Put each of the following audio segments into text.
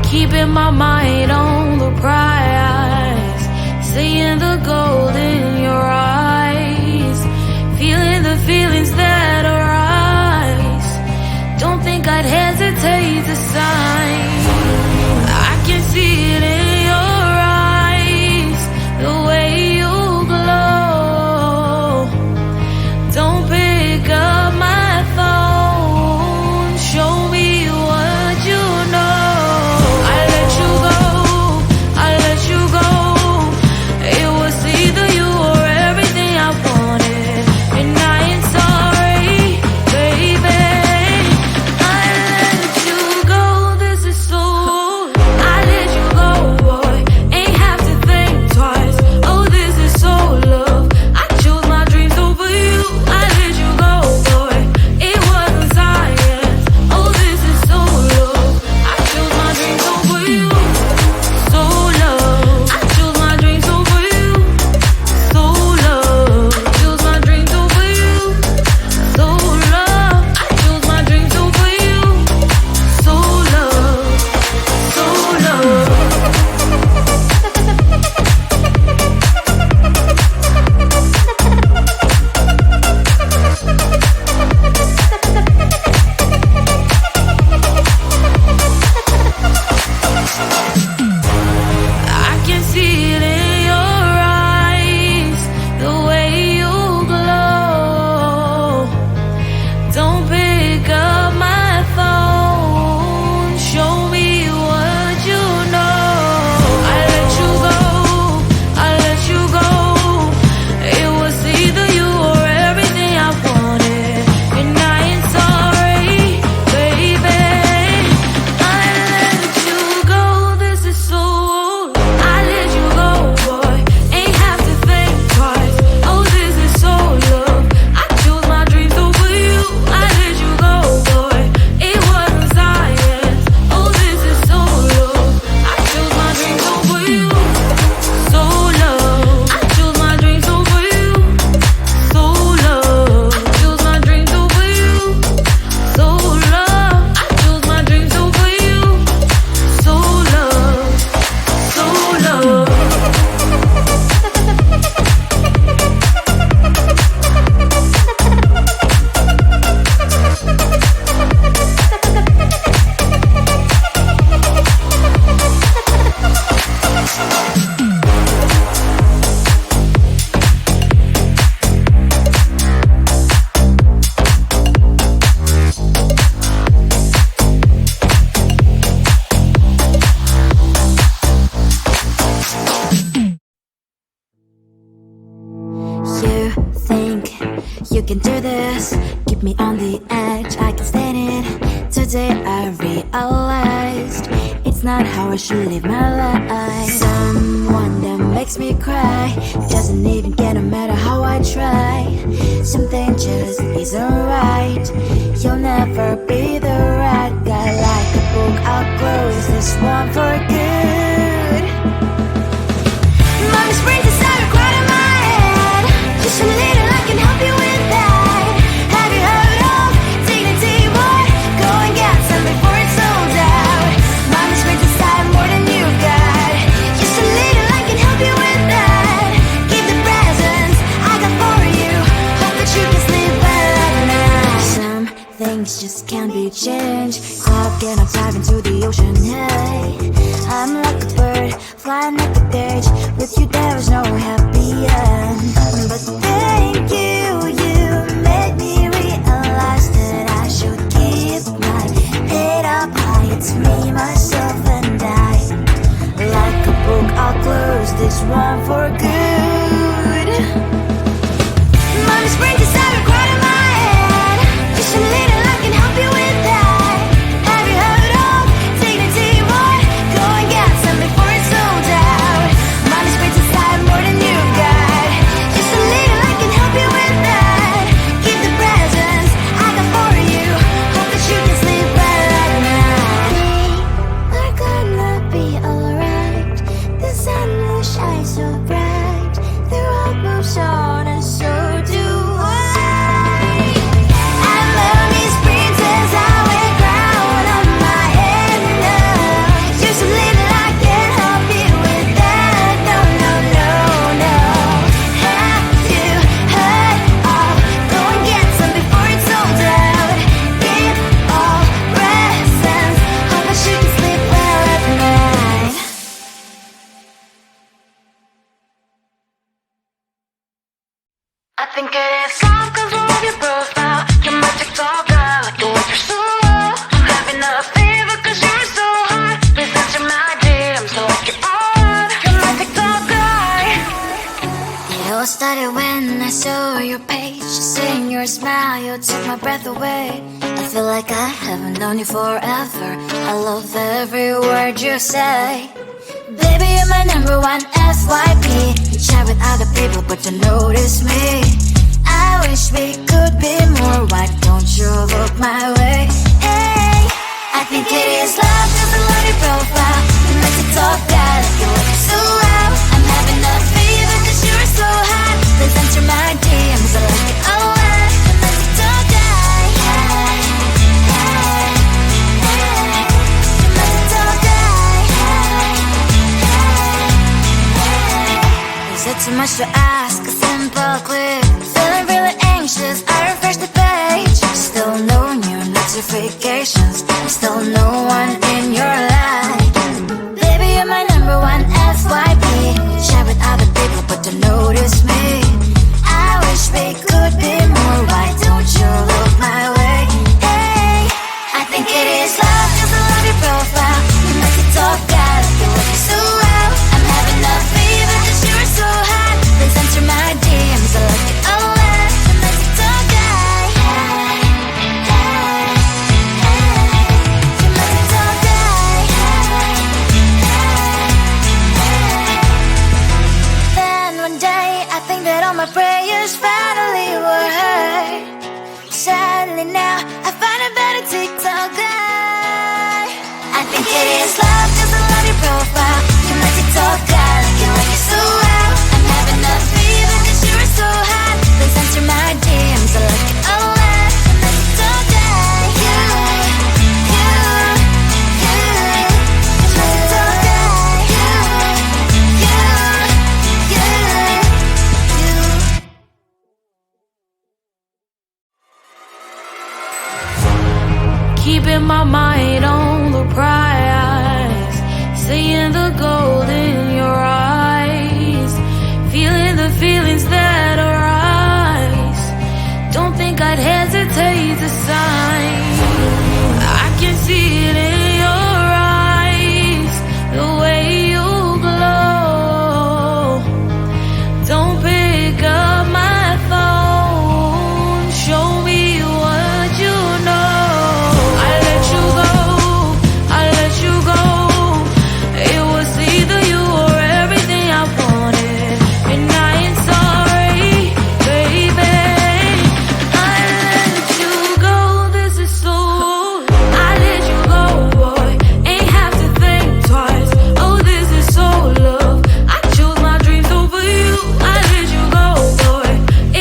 keeping my mind on the prize, seeing the gold in your eyes, feeling the feelings that arise. Don't think I'd hesitate to sign. I can see it in your eyes, the way you glow. Don't pick up my phone, show me what you know. I let you go, I let you go. It was either you or everything I wanted, and I ain't sorry, baby. I let you go, this is so. I let you go, boy, ain't have to think twice. Oh, this is so love. I chose my dreams over you. I let you go, boy, it wasn't science. Oh, this is so love. I chose my dreams over you. So love. I chose my dreams over you. So love. Chose my dreams over you. So love. I chose my dreams over you. So love. So love. I can see it in your eyes, the way you glow. Don't pick up my phone, show me what you know. I let you go, I let you go. It was either you or everything I wanted, and I ain't sorry, baby. I let you go, this is so. I let you go, boy, ain't have to think twice. Oh, this is so love. I chose my dreams over you. I let you go, boy, it wasn't science. Oh, this is so love. I chose my dreams over you. So love. I chose my dreams over you. So love. Chose my dreams over you. So love. I chose my dreams over you. So love. So love. You think you can do this, keep me on the edge, I can stand it. Today I realized it's not how I should live my life. Someone that makes me cry doesn't even get no matter how I try. Something just isn't right. You'll never be the right guy. Like a book, I'll close this one for good. Mommy's brains inside are quite in my head. Just a little, I can help you with that. Have you heard of dignity, boy? Go and get some before it's sold out. Mommy's brains inside more than you've got. Just a little, I can help you with that. Keep the presents I got for you. Hope that you can sleep well at night. Some things just can't be changed. I'll get on dive into the ocean, hey. I'm like a bird, flying like a cage. With you there is no happy end. But thank you, you made me realize that I should keep my head up high. It's me, myself, and I. Like a book, I'll close this one for good. Mommy's brains inside are quite in my head. Just a little, I can help you with that. Have you heard of dignity, boy? Go and get some before it's sold out. Mommy's brains inside more than you've got. Just a little, I can help you with that. Keep the presents I got for you. Hope that you can sleep well at night. We are gonna be alright. The sun will shine so bright. known you forever. I love every word you say. Baby, you're my number one FYP. Share with other people, but don't notice me. I wish we could be more. Why don't you look my way? Hey, I think it is love, cause I love your profile. You make it talk bad, like you look so well. I'm having a fever cause you're so hot. Please enter my DMs, I like it a lot. You make it talk bad. Hey, hey, hey. You make it talk bad. Hey, hey, hey. Is it too much to ask? A simple click. Feeling really anxious, I refresh the page. Still no new notifications. Still no one in your life. Baby, you're my number one FYP. Share with other people, but don't notice me. I wish we could be more. Why don't you look my way? Hey, I think it is love, cause I love your profile. You make it talk bad, like you look so well. I'm having a fever cause you're so hot. Please enter my DMs, I like it a lot. You make it talk bad. Hey, hey, hey. You make it talk bad. Hey, hey, hey. Then one day I think that all my prayers finally were heard. Sadly now I find a better TikTok guy. I think it is love cause I love your profile. You make it talk bad, like you like it so well. I'm having a fever cause you're so hot. Please enter my DMs, I like it a lot. You make it talk bad. You make it talk bad. Keeping my mind on the prize, seeing the gold in your eyes, feeling the feelings that arise. Don't think I'd hesitate to sign. I can see it in your eyes, the way you glow. Don't pick up my phone, show me what you know. I let you go, I let you go. It was either you or everything I wanted, and I ain't sorry, baby. I let you go, this is so. I let you go, boy, ain't have to think twice. Oh, this is so love. I chose my dreams over you. I let you go, boy,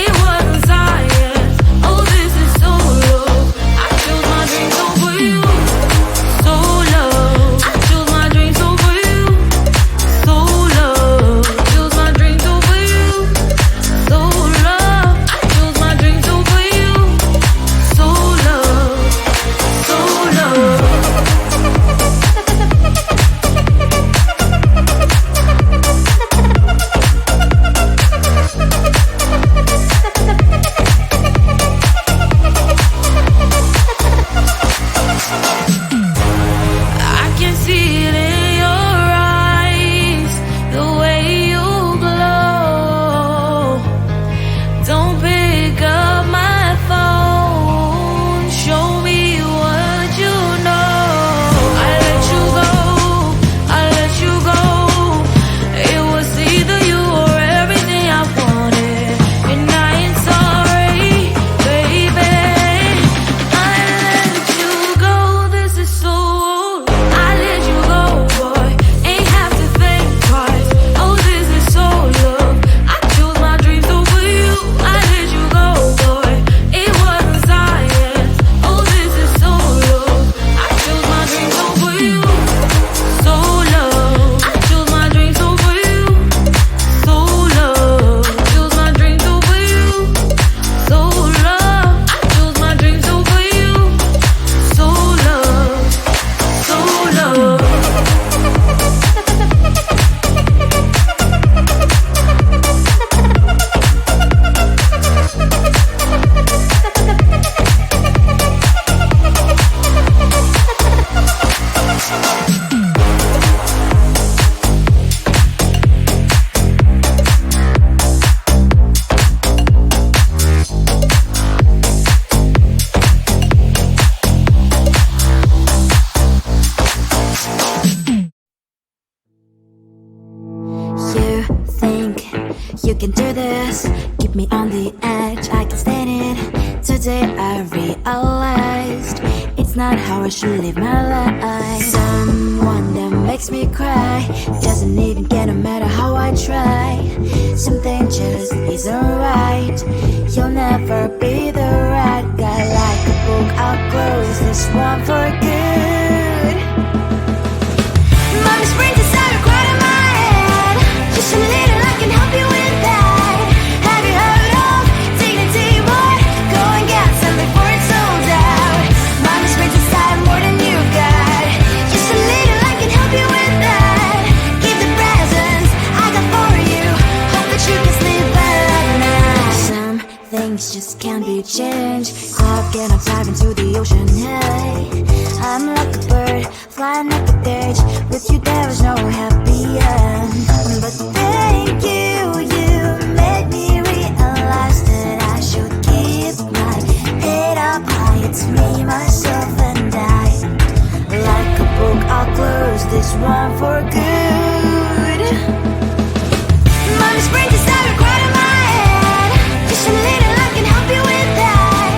it wasn't science. Oh, this is so love. I chose my dreams over you. So love. I chose my dreams over you. So love. Chose my dreams over you. So love. I chose my dreams over you. So love. So love. I can see it in your eyes, the way you glow. Don't pick up my phone, show me what you know. I let you go, I let you go. It was either you or everything I wanted, and I ain't sorry, baby. I let you go, this realized it's not how I should live my life. Someone that makes me cry doesn't even get no matter how I try. Something just isn't right. You'll never be the right guy. Like a book, I'll close this one for good. Mommy's brain decided right in my head. Just a little, I can help you with that. Have you heard of dignity, boy? Go and get some before it's sold out. Mommy's brain decided more than you got. Just a little, I can help you with that. Give the presents I got for you. Hope that you can sleep better at night. Some things just can't be changed. Cloud and I'm diving to the ocean, hey. I'm like a bird, flying up a cage. With you there was no happy end. But thank you, you made me realize that I should keep my head up high. It's me, myself and I. Like a book, I'll close this one for good. Mommy's brain decided right in my head. Just a little, I can help you with that.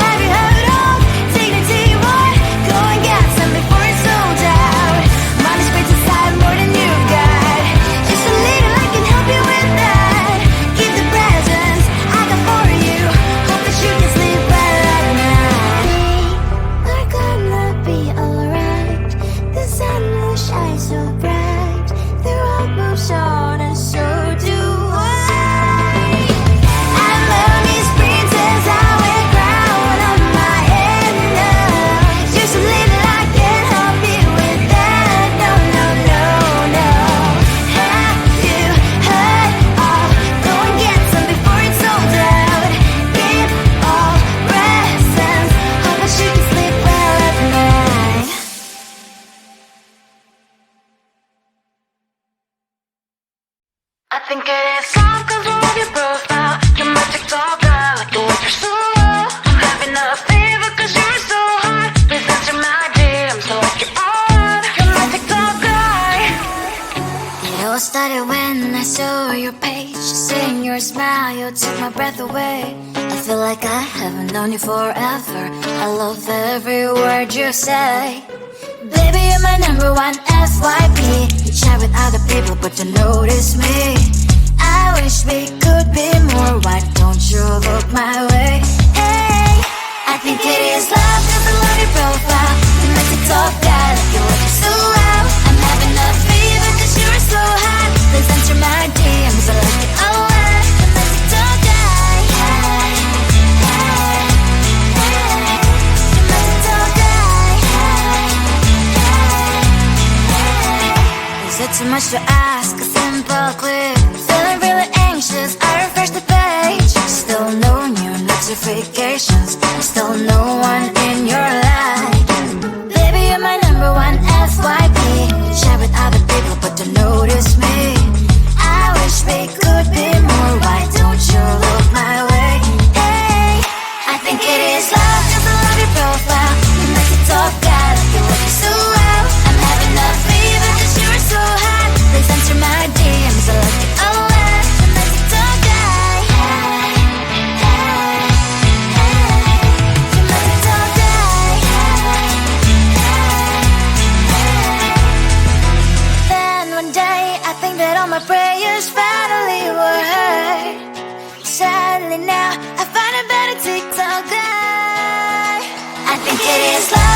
Have you heard of dignity, boy? Go and get some before it's sold out. Mommy's brain decided more than you got. Just a little, I can help you with that. Give the presents I got for you. Hope that you can sleep better at night. We're gonna be alright. The sun will shine so bright. The road moves on and so do I. I love these princess, I wear crown on my head now. Just a little, I can help you with that. No, no, no, no. Have you heard of? Go and get some before it's sold out. Give all presents. Hope that you can sleep well at night. I think it is soft cause I love your profile. You're my TikTok guy, like the way you're so low. I'm having a fever cause you're so hot. Please answer my DMs like you're on. You're my TikTok guy. It all started when I saw your page. Seeing your smile, you took my breath away. I feel like I haven't known you forever. I love every word you say. Baby, you're my number one FYP. You chat with other people, but you notice me. I wish we could be more. Why don't you look my way? Hey, I think it is love cause I love your profile. You make it talk guy like you look so well. I'm having a fever cause you're so hot. Please answer my DMs, I like it a lot. You make it talk guy. Hey, hey, hey. You make it talk guy. Is it too much to ask? A simple clip. Feeling really anxious, I refresh the page. Still no new notifications. Still no one in your life. Baby, you're my number one FYP. You chat with other people, but don't notice me. I wish we could be more. Why don't you look my way? Hey, I think it is love cause I love your profile. You make it talk guy like you look so well. I'm having a fever cause you're so hot. Please answer my DMs, I like it a lot. You make it talk guy. Hey, hey, hey. You make it talk guy. Hey, hey, hey. Then one day I think that all my prayers finally were heard. Sadly now I find a better TikTok guy. I think it is love.